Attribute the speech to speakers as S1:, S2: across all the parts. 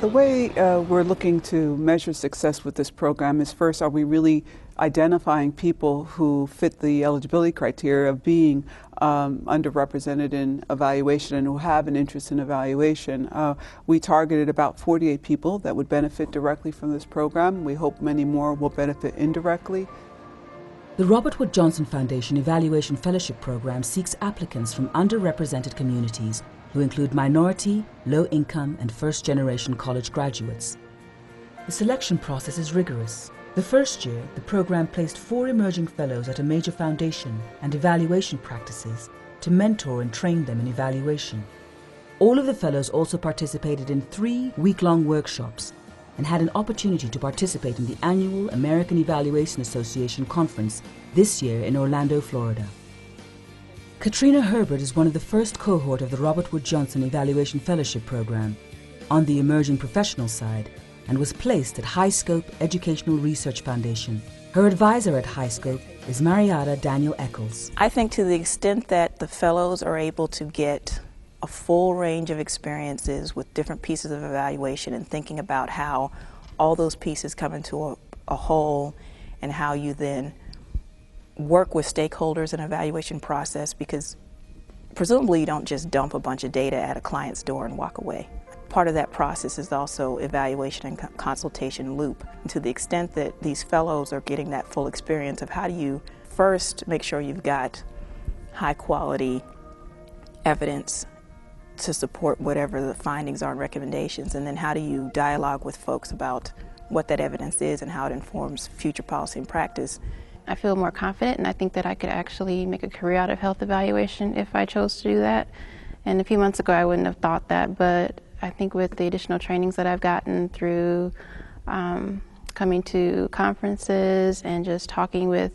S1: The way we're looking to measure success with this program is first, are we really identifying people who fit the eligibility criteria of being underrepresented in evaluation and who have an interest in evaluation. We targeted about 48 people that would benefit directly from this program. We hope many more will benefit indirectly.
S2: The Robert Wood Johnson Foundation Evaluation Fellowship Program seeks applicants from underrepresented communities who include minority, low-income and first-generation college graduates. The selection process is rigorous. The first year, the program placed 4 emerging fellows at a major foundation and evaluation practices to mentor and train them in evaluation. All of the fellows also participated in 3 week-long workshops and had an opportunity to participate in the annual American Evaluation Association conference this year in Orlando, Florida. Katrina Herbert is one of the first cohort of the Robert Wood Johnson Evaluation Fellowship Program on the emerging professional side and was placed at HighScope Educational Research Foundation. Her advisor at HighScope is Marietta Daniel Eccles.
S3: I think to the extent that the fellows are able to get a full range of experiences with different pieces of evaluation and thinking about how all those pieces come into a whole and how you then work with stakeholders in an evaluation process, because presumably you don't just dump a bunch of data at a client's door and walk away. Part of that process is also evaluation and consultation loop. And to the extent that these fellows are getting that full experience of how do you first make sure you've got high quality evidence to support whatever the findings are and recommendations, and then how do you dialogue with folks about what that evidence is and how it informs future policy and practice.
S4: I feel more confident, and I think that I could actually make a career out of health evaluation if I chose to do that. And a few months ago I wouldn't have thought that, but I think with the additional trainings that I've gotten through coming to conferences and just talking with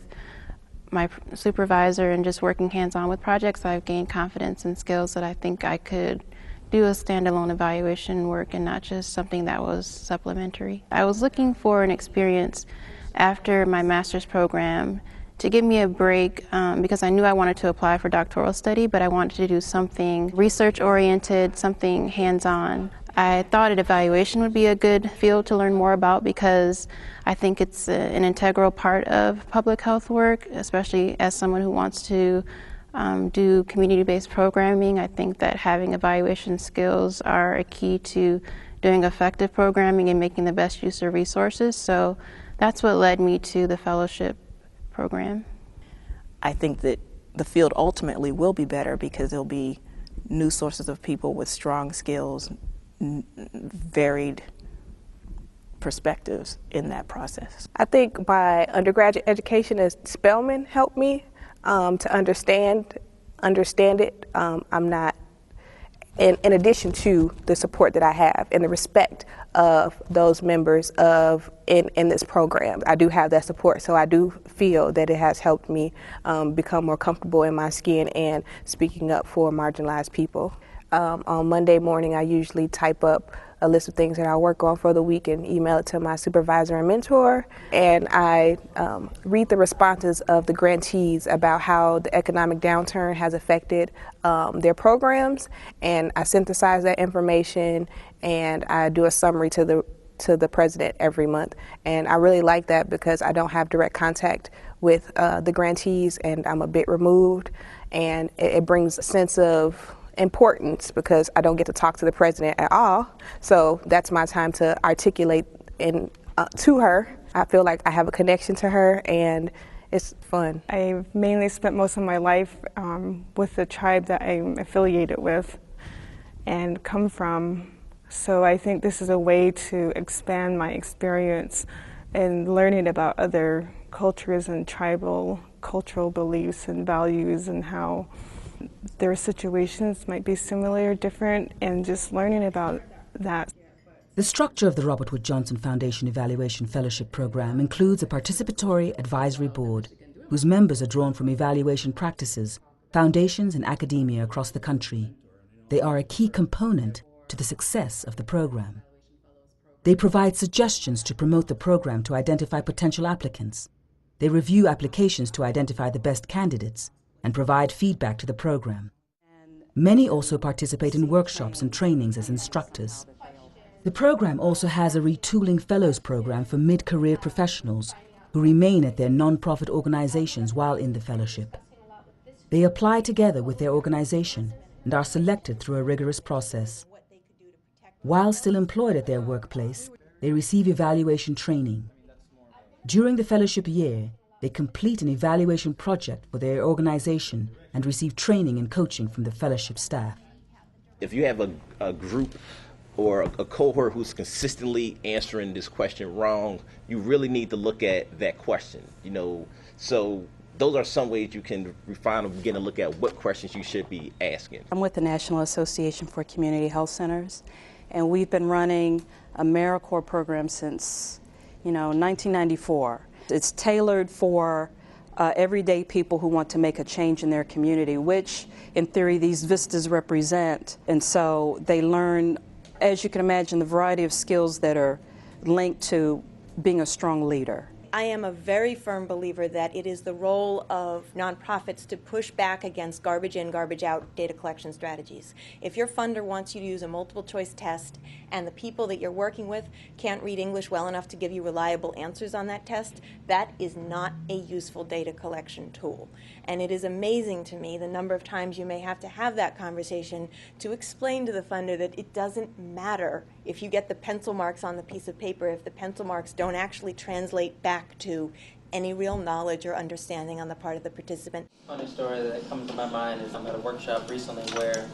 S4: my supervisor and just working hands-on with projects, I've gained confidence and skills that I think I could do a standalone evaluation work and not just something that was supplementary. I was looking for an experience after my master's program to give me a break because I knew I wanted to apply for doctoral study, but I wanted to do something research-oriented, something hands-on. I thought an evaluation would be a good field to learn more about because I think it's an integral part of public health work, especially as someone who wants to do community-based programming. I think that having evaluation skills are a key to doing effective programming and making the best use of resources. So that's what led me to the fellowship program.
S3: I think that the field ultimately will be better because there'll be new sources of people with strong skills, varied perspectives in that process.
S5: I think my undergraduate education at Spelman helped me to understand it. I'm not, in addition to the support that I have and the respect of those members in this program, I do have that support, so I do feel that it has helped me become more comfortable in my skin and speaking up for marginalized people. On Monday morning, I usually type up a list of things that I work on for the week and email it to my supervisor and mentor. And I read the responses of the grantees about how the economic downturn has affected their programs. And I synthesize that information and I do a summary to the president every month. And I really like that because I don't have direct contact with the grantees and I'm a bit removed. And it brings a sense of importance because I don't get to talk to the president at all. So that's my time to articulate to her. I feel like I have a connection to her and it's fun.
S6: I've mainly spent most of my life with the tribe that I'm affiliated with and come from. So I think this is a way to expand my experience in learning about other cultures and tribal cultural beliefs and values and how their situations might be similar or different, and just learning about that.
S2: The structure of the Robert Wood Johnson Foundation Evaluation Fellowship Program includes a participatory advisory board whose members are drawn from evaluation practices, foundations and academia across the country. They are a key component to the success of the program. They provide suggestions to promote the program to identify potential applicants. They review applications to identify the best candidates and provide feedback to the program. Many also participate in workshops and trainings as instructors. The program also has a retooling fellows program for mid-career professionals who remain at their non-profit organizations while in the fellowship. They apply together with their organization and are selected through a rigorous process. While still employed at their workplace, they receive evaluation training. During the fellowship year, they complete an evaluation project for their organization and receive training and coaching from the fellowship staff.
S7: If you have a group or a cohort who's consistently answering this question wrong, you really need to look at that question, So those are some ways you can refine and begin to look at what questions you should be asking.
S3: I'm with the National Association for Community Health Centers, and we've been running a AmeriCorps program since, 1994. It's tailored for everyday people who want to make a change in their community, which in theory these vistas represent. And so they learn, as you can imagine, the variety of skills that are linked to being a strong leader.
S8: I am a very firm believer that it is the role of nonprofits to push back against garbage in, garbage out data collection strategies. If your funder wants you to use a multiple choice test and the people that you're working with can't read English well enough to give you reliable answers on that test, that is not a useful data collection tool. And it is amazing to me the number of times you may have to have that conversation to explain to the funder that it doesn't matter if you get the pencil marks on the piece of paper if the pencil marks don't actually translate back to any real knowledge or understanding on the part of the participant.
S9: Funny story that comes to my mind is I'm at a workshop recently where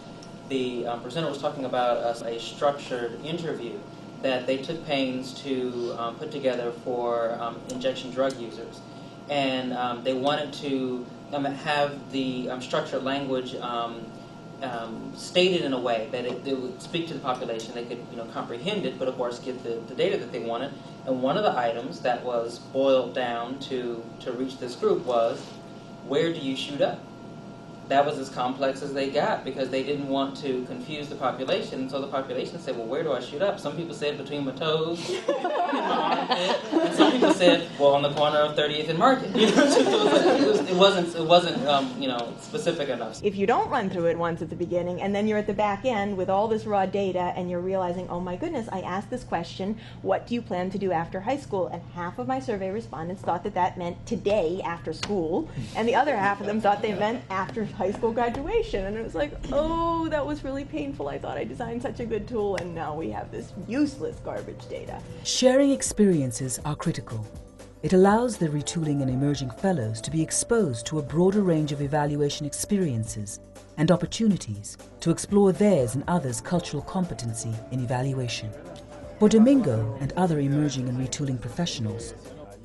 S9: the presenter was talking about a structured interview that they took pains to put together for injection drug users. And they wanted to have the structured language stated in a way that it would speak to the population. They could comprehend it, but of course get the data that they wanted. And one of the items that was boiled down to reach this group was, where do you shoot up? That was as complex as they got because they didn't want to confuse the population. So the population said, well, where do I shoot up? Some people said between my toes and my armpit. And some people said, well, on the corner of 30th and Market. It wasn't specific enough.
S8: If you don't run through it once at the beginning and then you're at the back end with all this raw data and you're realizing, oh my goodness, I asked this question, what do you plan to do after high school? And half of my survey respondents thought that meant today after school, and the other half of them thought they meant after high school graduation. And it was like, oh, that was really painful. I thought I designed such a good tool, and now we have this useless garbage data.
S2: Sharing experiences are critical. It allows the retooling and emerging fellows to be exposed to a broader range of evaluation experiences and opportunities to explore theirs and others' cultural competency in evaluation. For Domingo and other emerging and retooling professionals,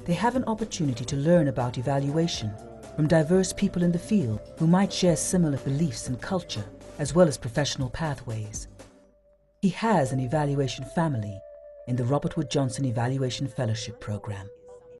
S2: they have an opportunity to learn about evaluation from diverse people in the field who might share similar beliefs and culture, as well as professional pathways. He has an evaluation family in the Robert Wood Johnson Evaluation Fellowship Program.